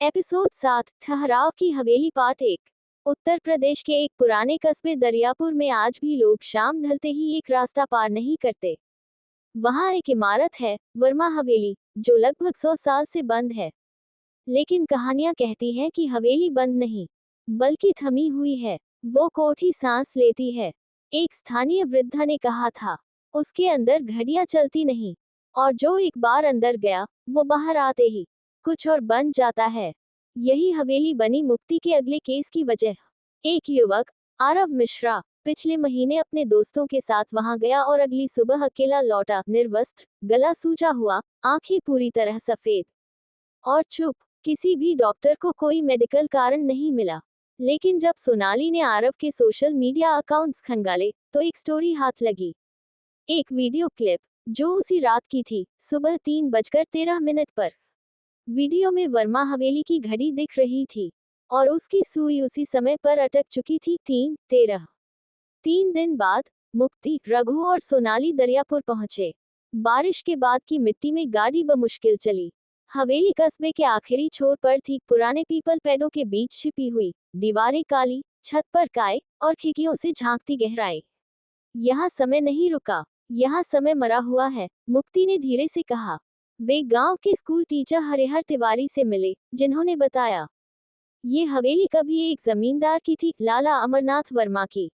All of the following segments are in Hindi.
एपिसोड 7 ठहराव की हवेली पार्ट 1। उत्तर प्रदेश के एक पुराने कस्बे दरियापुर में आज भी लोग शाम ढलते ही एक रास्ता पार नहीं करते। वहाँ एक इमारत है, वर्मा हवेली, जो लगभग 100 साल से बंद है। लेकिन कहानियां कहती हैं कि हवेली बंद नहीं, बल्कि थमी हुई है। वो कोठी सांस लेती है। एक स्थानीय वृद्धा ने कहा था, उसके अंदर घड़ियां चलती नहीं, और जो एक बार अंदर गया, वो बाहर आते ही कुछ और बन जाता है। यही हवेली बनी मुक्ति के अगले केस की वजह। एक युवक, आरव मिश्रा, पिछले महीने अपने दोस्तों के साथ वहां गया और अगली सुबह अकेला लौटा, निर्वस्त्र, गला सूजा हुआ, आंखें पूरी तरह सफेद और चुप। किसी भी डॉक्टर को कोई मेडिकल कारण नहीं मिला। लेकिन जब सोनाली ने आरव के सोशल मीडिया अकाउंट्स खंगाले, तो एक स्टोरी हाथ लगी। एक वीडियो क्लिप, जो उसी रात की थी, सुबह 3:13 पर। वीडियो में वर्मा हवेली की घड़ी दिख रही थी, और उसकी सुई उसी समय पर अटक चुकी थी। 3:13। 3 दिन बाद मुक्ति, रघु और सोनाली दरियापुर पहुंचे। बारिश के बाद की मिट्टी में गाड़ी बमुश्किल चली। हवेली कस्बे के आखिरी छोर पर थी, पुराने पीपल पेड़ों के बीच छिपी हुई, दीवारें काली, छत पर काय, और खिड़कियों से झांकती गहराई। यहाँ समय नहीं रुका, यहाँ समय मरा हुआ है, मुक्ति ने धीरे से कहा। वे गांव के स्कूल टीचर हरिहर तिवारी से मिले, जिन्होंने बताया, ये हवेली कभी एक जमींदार की थी, लाला अमरनाथ वर्मा की।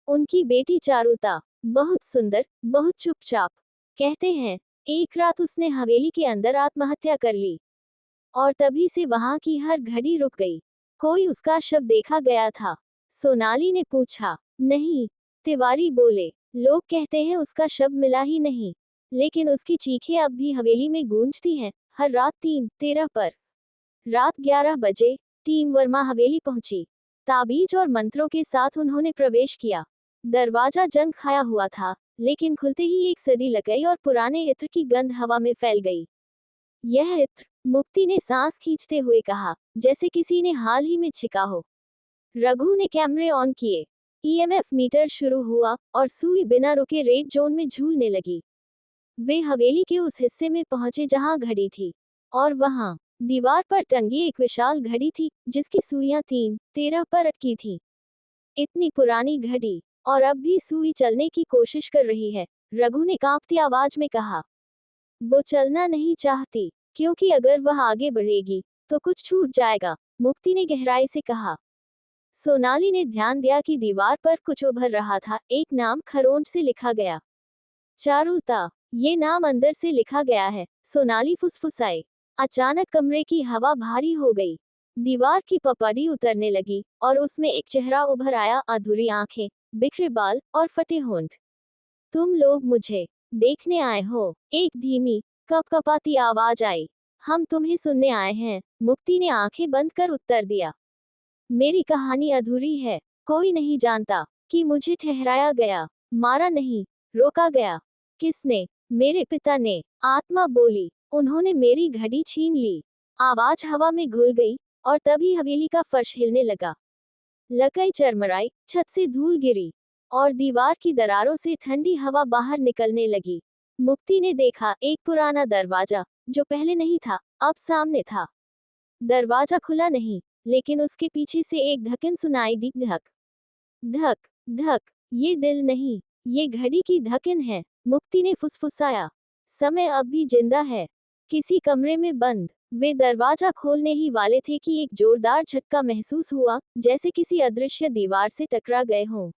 उनकी बेटी चारुता, बहुत सुंदर, बहुत चुपचाप। कहते हैं, एक रात उसने हवेली के अंदर आत्महत्या कर ली, और तभी से वहां की हर घड़ी रुक गई। कोई उसका शव देखा गया था? सोनाली ने पूछा। नहीं, तिवारी बोले। लोग कहते हैं उसका शव मिला ही नहीं, लेकिन उसकी चीखें अब भी हवेली में गूंजती हैं, हर रात 3:13 पर। रात 11 बजे टीम वर्मा हवेली पहुंची। ताबीज और मंत्रों के साथ उन्होंने प्रवेश किया। दरवाजा जंग खाया हुआ था, लेकिन खुलते ही एक सड़ी लग गई और पुराने इत्र की गंध हवा में फैल गई। यह इत्र, मुक्ति ने सांस खींचते हुए कहा, जैसे किसी ने हाल ही में छिका हो। रघु ने कैमरे ऑन किए। ईएमएफ मीटर शुरू हुआ, और सुई बिना रुके रेड जोन में झूलने लगी। वे हवेली के उस हिस्से में पहुंचे जहां घड़ी थी, और वहां दीवार पर टंगी एक विशाल घड़ी थी, जिसकी सुइयां 3:13 पर अटकी थी। इतनी पुरानी घड़ी, और अब भी सुई चलने की कोशिश कर रही है, रघु ने कांपती आवाज में कहा। वो चलना नहीं चाहती, क्योंकि अगर वह आगे बढ़ेगी, तो कुछ छूट जाएगा, मुक्ति ने गहराई से कहा। सोनाली ने ध्यान दिया कि दीवार पर कुछ उभर रहा था, एक नाम खरोंच से लिखा गया। चारुता, ये नाम अंदर से लिखा गया है, सोनाली फुसफुसाई। अचानक कमरे की हवा भारी हो गई। दीवार की पपड़ी उतरने लगी, और उसमें एक चेहरा उभर आया, अधूरी आंखें, बिखरे बाल, और फटे होंठ। तुम लोग मुझे देखने आए हो? एक धीमी, कपकपाती आवाज आई। हम तुम्हें सुनने आए हैं, मुक्ति ने आंखें बंद कर उत्तर दिया। मेरी कहानी अधूरी है। कोई नहीं जानता कि मुझे ठहराया गया, मारा नहीं, रोका गया। किसने? मेरे पिता ने, आत्मा बोली। उन्होंने मेरी घड़ी छीन ली। आवाज हवा में घुल गई, और तभी हवेली का फर्श हिलने लगा। लकड़ी चरमराई, छत से धूल गिरी, और दीवार की दरारों से ठंडी हवा बाहर निकलने लगी। मुक्ति ने देखा, एक पुराना दरवाजा, जो पहले नहीं था, अब सामने था। दरवाजा खुला नहीं, लेकिन उसके पीछे से एक धड़कन सुनाई दी, धक धक धक। ये दिल नहीं, ये घड़ी की धड़कन है, मुक्ति ने फुसफुसाया। समय अब भी जिंदा है, किसी कमरे में बंद। वे दरवाजा खोलने ही वाले थे कि एक जोरदार झटका महसूस हुआ, जैसे किसी अदृश्य दीवार से टकरा गए हों।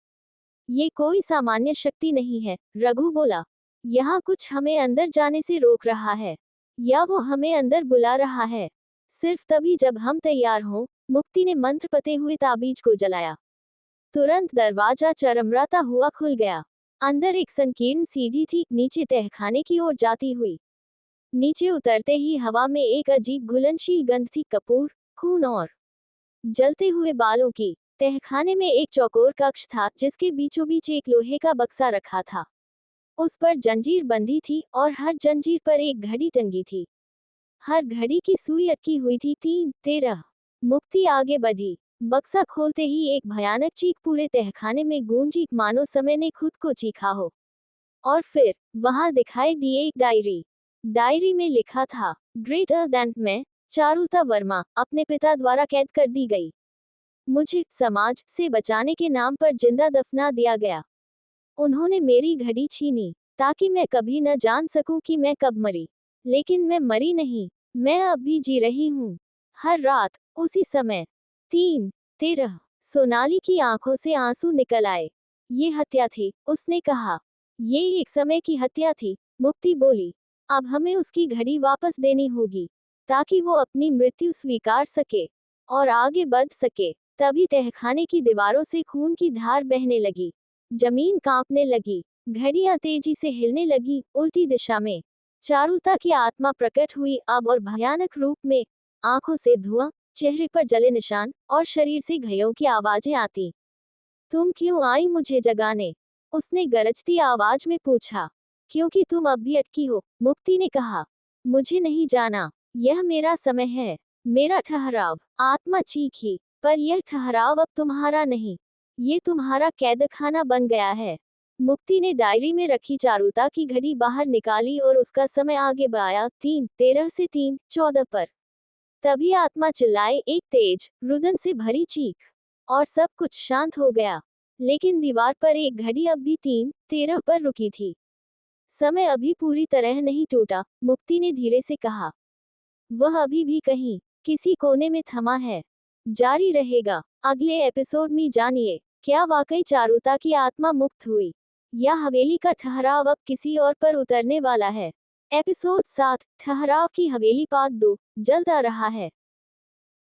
ये कोई सामान्य शक्ति नहीं है, रघु बोला। यहाँ कुछ हमें अंदर जाने से रोक रहा है, या वो हमें अंदर बुला रहा है। सिर्फ तभी जब हम तैयार हों। मुक्ति ने मंत्र पते हुए ताबीज को जलाया। तुरंत दरवाजा चरमराता हुआ खुल गया। अंदर एक संकीर्ण सीढ़ी थी, नीचे तहखाने की ओर जाती हुई। नीचे उतरते ही हवा में एक अजीब घुलनशील गंध थी, कपूर, खून और जलते हुए बालों की। तहखाने में एक चौकोर कक्ष था, जिसके बीचों बीच एक लोहे का बक्सा रखा था। उस पर जंजीर बंधी थी, और हर जंजीर पर एक घड़ी टंगी थी। हर घड़ी की सुई अटकी हुई थी। 3:13। मुक्ति आगे बढ़ी। बक्सा खोलते ही एक भयानक चीख पूरे तहखाने में गूंजी, मानो समय ने खुद को चीखा हो। और फिर वहां दिखाई दी एक डायरी। डायरी में लिखा था, ग्रेटर देन मैं, चारुलता वर्मा अपने पिता द्वारा कैद कर दी गई। मुझे समाज से बचाने के नाम पर जिंदा दफना दिया गया। उन्होंने मेरी घड़ी छीनी ताकि मैं कभी न जान सकूं कि मैं कब मरी। लेकिन मैं मरी नहीं, मैं अब भी जी रही हूँ। हर रात उसी समय 3:13 सोनाली की आंखों से आंसू निकल आए। ये हत्या थी, उसने कहा। ये एक समय की हत्या थी, मुक्ति बोली। अब हमें उसकी घड़ी वापस देनी होगी ताकि वो अपनी मृत्यु स्वीकार सके और आगे बढ़ सके। तभी तहखाने की दीवारों से खून की धार बहने लगी। जमीन कांपने लगी, घड़ियां तेजी से हिलने लगी, उल्टी दिशा में। चारुलता की आत्मा प्रकट हुई अब और भयानक रूप में। आंखों से धुआं, चेहरे पर जले निशान और शरीर से घायों की आवाजें आती। तुम क्यों आई मुझे जगाने? उसने गरजती आवाज में पूछा। क्योंकि तुम अब भी अटकी हो, मुक्ति ने कहा। मुझे नहीं जाना, यह मेरा समय है, मेरा ठहराव। आत्मा चीखी, पर यह ठहराव अब तुम्हारा नहीं, ये तुम्हारा कैदखाना बन गया है। मुक्ति ने डायरी में रखी चारुलता की घड़ी बाहर निकाली और उसका समय आगे बढ़ाया 3:13 से 3:14 पर। तभी आत्मा चिल्लाए, एक तेज, रुदन से भरी चीख, और सब कुछ शांत हो गया। लेकिन दीवार पर एक घड़ी अब भी 3:13 पर रुकी थी। समय अभी पूरी तरह नहीं टूटा, मुक्ति ने धीरे से कहा। वह अभी भी कहीं, किसी कोने में थमा है। जारी रहेगा। अगले एपिसोड में जानिए, क्या वाकई चारुलता की आत्मा मुक्त हुई, या हवेली का ठहराव अब किसी और पर उतरने वाला है। एपिसोड 7, ठहराव की हवेली पार्ट 2, जल्द आ रहा है।